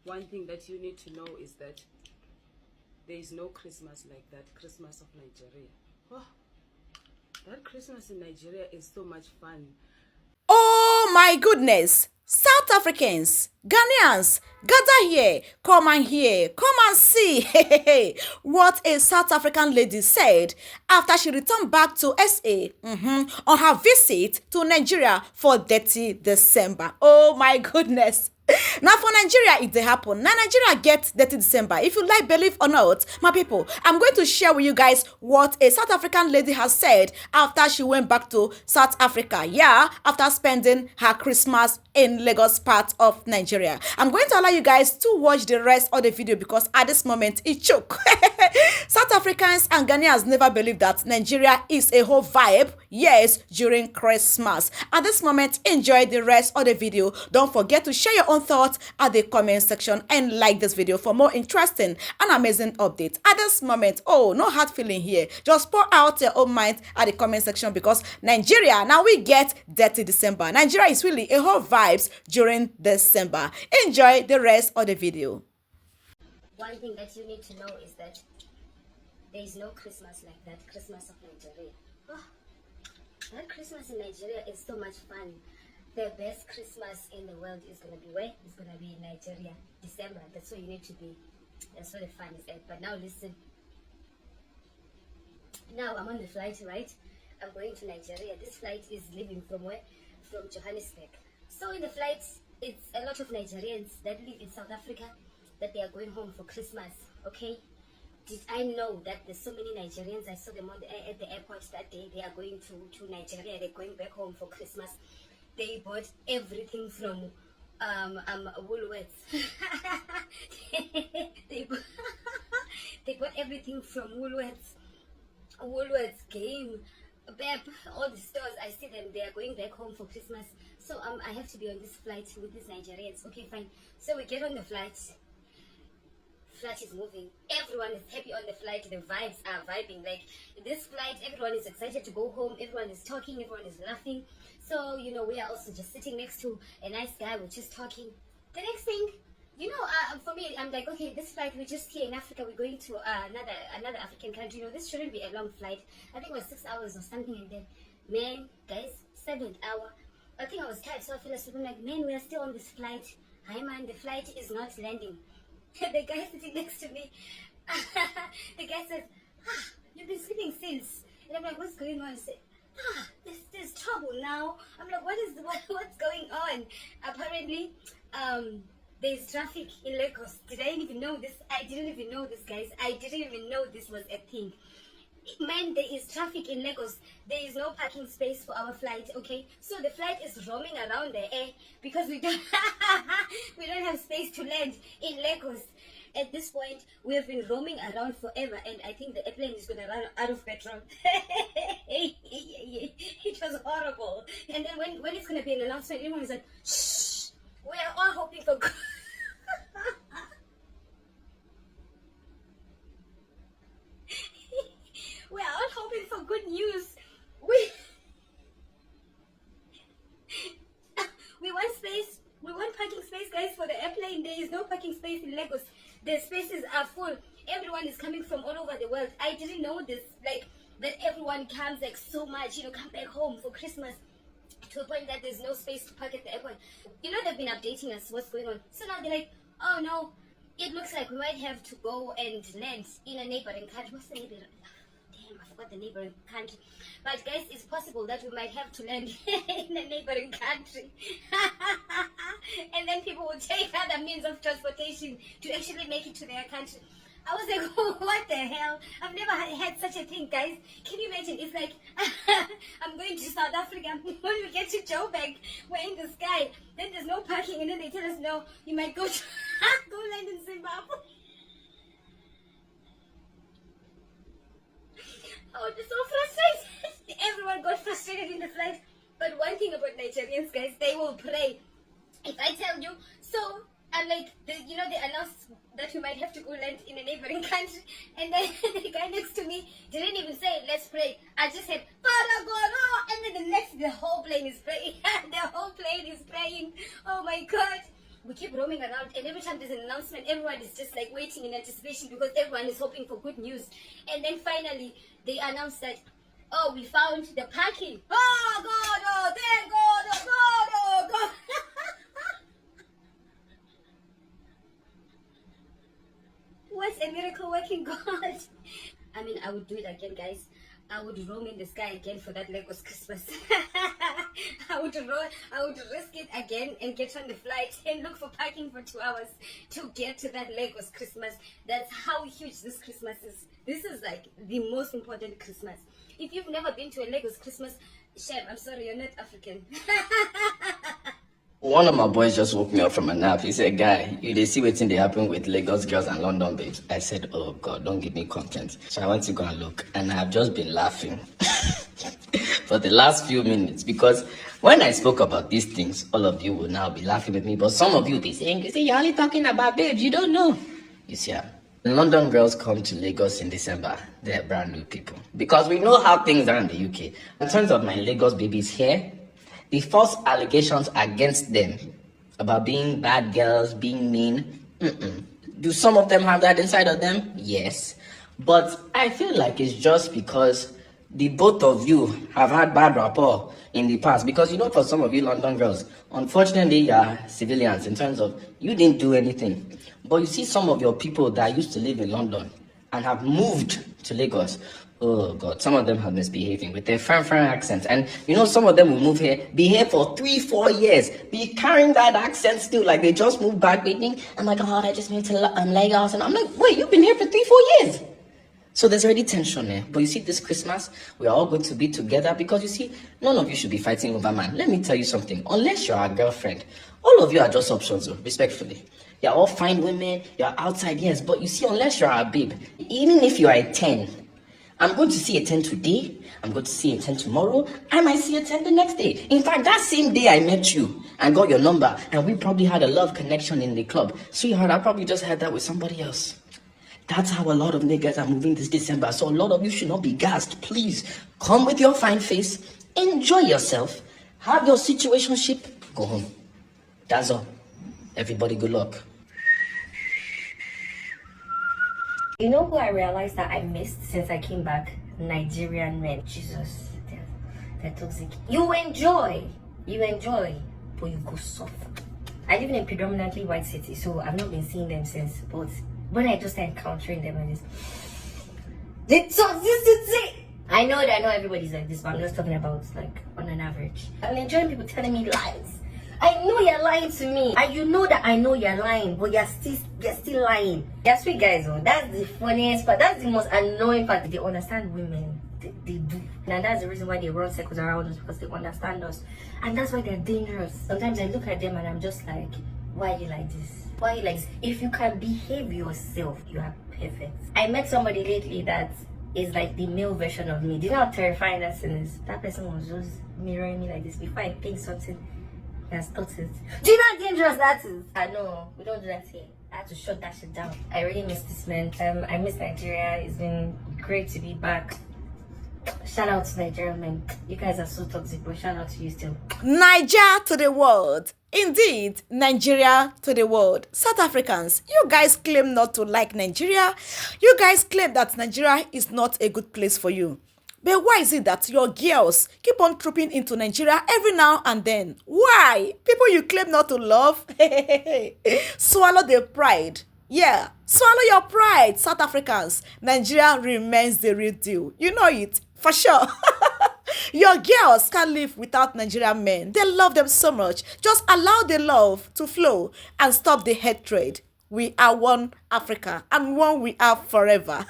one thing that you need to know is that there is no Christmas like that Christmas of Nigeria. Oh, that Christmas in Nigeria is so much fun. Oh my goodness! South Africans, Ghanaians, gather here, come and hear, come and see what a South African lady said after she returned back to SA on her visit to Nigeria for Detty December. Oh my goodness! Now for Nigeria, it dey happen. Now Nigeria get Detty December. If you like, believe or not, my people, I'm going to share with you guys what a South African lady has said after she went back to South Africa. Yeah, after spending her Christmas in Lagos part of Nigeria. I'm going to allow you guys to watch the rest of the video because at this moment it choke. South Africans and Ghanaians never believe that Nigeria is a whole vibe, yes, during Christmas. At this moment, enjoy the rest of the video. Don't forget to share your own thoughts at the comment section and like this video for more interesting and amazing updates. At this moment, oh, no hard feeling here. Just pour out your own mind at the comment section because Nigeria, now we get Detty December. Nigeria is really a whole vibes during December. Enjoy the rest of the video. One thing that you need to know is that there is no Christmas like that Christmas of Nigeria. Oh, that Christmas in Nigeria is so much fun. The best Christmas in the world is gonna be where? It's gonna be in Nigeria, December. That's where you need to be. That's where the fun is at. But now listen. Now I'm on the flight, right? I'm going to Nigeria. This flight is leaving from where? From Johannesburg. So in the flight, it's a lot of Nigerians that live in South Africa that they are going home for Christmas. Okay? Did I know that there's so many Nigerians? I saw them at the airport that day. They are going to Nigeria. They're going back home for Christmas. They bought everything from Woolworths. they bought everything from Woolworths, Game, Bep, all the stores. I see them. They are going back home for Christmas. So I have to be on this flight with these Nigerians. Okay, fine. So we get on the flight. Flight is moving. Everyone is happy on the flight. The vibes are vibing. Like this flight, everyone is excited to go home. Everyone is talking. Everyone is laughing. So we are also just sitting next to a nice guy. We're just talking. The next thing, for me, I'm like, okay, this flight, we're just here in Africa. We're going to another African country. This shouldn't be a long flight. I think it was 6 hours or something. And then, man, guys, 7th hour. I think I was tired, so I fell asleep. I'm like, man, we are still on this flight. Hi, man, the flight is not landing. The guy sitting next to me, the guy says, you've been sleeping since. And I'm like, what's going on? He said, there's trouble now. I'm like, what's going on? Apparently, there's traffic in Lagos. Did I even know this? I didn't even know this, guys. I didn't even know this was a thing. Man, there is traffic in Lagos. There is no parking space for our flight, okay? So the flight is roaming around the air because we don't have space to land in Lagos. At this point, we have been roaming around forever, and I think the airplane is going to run out of petrol. It was horrible. And then when it's going to be an announcement, everyone is like, shh, we are all hoping for good. We are all hoping for good news. We want space. We want parking space, guys, for the airplane. There is no parking space in Lagos. The spaces are full. Everyone is coming from all over the world. I didn't know this, that everyone comes so much, come back home for Christmas to a point that there's no space to park at the airport. They've been updating us what's going on. So now they're like, oh no, it looks like we might have to go and land in a neighboring country. What's the neighboring? Damn, I forgot the neighboring country. But guys, it's possible that we might have to land in a neighboring country. And then people will take other means of transportation to actually make it to their country. I was like, what the hell? I've never had such a thing, guys. Can you imagine? It's like, I'm going to South Africa. When we get to Joburg, we're in the sky. Then there's no parking. And then they tell us, no, you might go to go land in Zimbabwe. Oh, it's so frustrated. Everyone got frustrated in the flight. But one thing about Nigerians, guys, they will pray. If I tell you, so I'm like, they announced that we might have to go land in a neighboring country, and then the guy next to me didn't even say, let's pray. I just said, and then the whole plane is praying. The whole plane is praying. Oh my God. we keep roaming around, and every time there's an announcement, everyone is just like waiting in anticipation because everyone is hoping for good news. And then finally, they announced that, oh, we found the parking. Oh God! Oh, thank God! Oh God! Oh God! What's a miracle working God? I mean, I would do it again, guys. I would roam in the sky again for that Lagos Christmas. I would risk it again and get on the flight and look for parking for 2 hours to get to that Lagos Christmas. That's how huge this Christmas is. This is like the most important Christmas. If you've never been to a Lagos Christmas, Chef, I'm sorry, you're not African. One of my boys just woke me up from a nap. He said, "Guy, you did see what's in the happen with Lagos girls and London babes." I said, "Oh God, don't give me content." So I went to go and look, and I've just been laughing for the last few minutes because when I spoke about these things, all of you will now be laughing with me, but some of you will be saying, "You see, you're only talking about babes, you don't know." You see, when London girls come to Lagos in December, they're brand new people because we know how things are in the UK. In terms of my Lagos babies here, the false allegations against them about being bad girls, being mean, do some of them have that inside of them? Yes. But I feel like it's just because the both of you have had bad rapport in the past. Because, you know, for some of you London girls, unfortunately, you are civilians in terms of you didn't do anything. But you see some of your people that used to live in London and have moved to Lagos. Oh God, some of them have misbehaving with their foreign accents. And you know, some of them will move here, be here for 3-4 years, be carrying that accent still, like they just moved back, waiting. I'm like, "Oh, I just moved to Lagos." And I'm like, "Wait, you've been here for 3-4 years." So there's already tension there. But you see, this Christmas, we are all going to be together because you see, none of you should be fighting over man. Let me tell you something. Unless you're a girlfriend, all of you are just options, respectfully. You're all fine women, you're outside, yes. But you see, unless you're a babe, even if you are a 10, I'm going to see a 10 today, I'm going to see a 10 tomorrow, I might see a 10 the next day. In fact, that same day I met you and got your number, and we probably had a love connection in the club. Sweetheart, I probably just had that with somebody else. That's how a lot of niggas are moving this December. So a lot of you should not be gassed. Please, come with your fine face, enjoy yourself, have your situationship, go home. That's all. Everybody, good luck. You know who I realized that I missed since I came back? Nigerian men. Jesus, they're toxic. You enjoy, but you go suffer. I live in a predominantly white city, so I've not been seeing them since. But when I just start encountering them and the toxicity. I know that not everybody's like this, but I'm just talking about like on an average. I'm enjoying people telling me lies. I know you're lying to me, and you know that I know you're lying, but you're still lying. You're sweet guys, though. That's the funniest part. That's the most annoying part. They understand women. They do, and that's the reason why they run circles around us, because they understand us, and that's why they're dangerous. Sometimes I look at them and I'm just like, why are you like this? Why are you like this? If you can behave yourself, you are perfect. I met somebody lately that is like the male version of me. Do you know how terrifying that thing is? That person was just mirroring me like this before I think something. Has thought it. Do you know how dangerous that is? I know, we don't do that here. I had to shut that shit down. I really miss this man. I miss Nigeria. It's been great to be back. Shout out to Nigerian men. You guys are so toxic, but shout out to you still. Niger to the world. Indeed, Nigeria to the world. South Africans, you guys claim not to like Nigeria. You guys claim that Nigeria is not a good place for you. But why is it that your girls keep on trooping into Nigeria every now and then? Why? People you claim not to love? Swallow their pride. Yeah, swallow your pride, South Africans. Nigeria remains the real deal. You know it, for sure. Your girls can't live without Nigerian men. They love them so much. Just allow the love to flow and stop the hatred. We are one Africa, and one we are forever.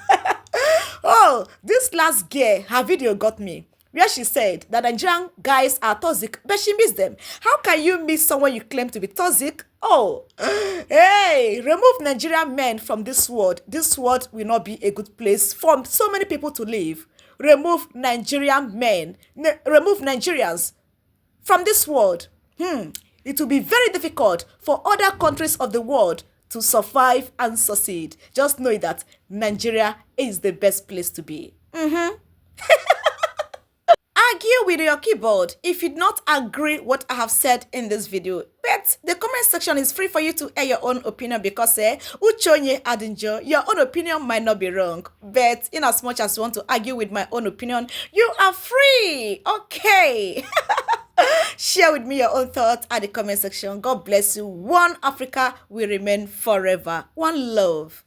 Oh, this last girl, her video got me, where she said that Nigerian guys are toxic, but she missed them. How can you miss someone you claim to be toxic? Oh, hey, remove Nigerian men from this world. This world will not be a good place for so many people to live. Remove Nigerian men, remove Nigerians from this world. It will be very difficult for other countries of the world to survive and succeed. Just know that Nigeria is the best place to be. Argue argue with your keyboard if you do not agree what I have said in this video. But the comment section is free for you to air your own opinion because Uchonye Adinjo, your own opinion might not be wrong. But in as much as you want to argue with my own opinion, you are free. Okay. Share with me your own thoughts at the comment section. God bless you. One Africa will remain forever. One love.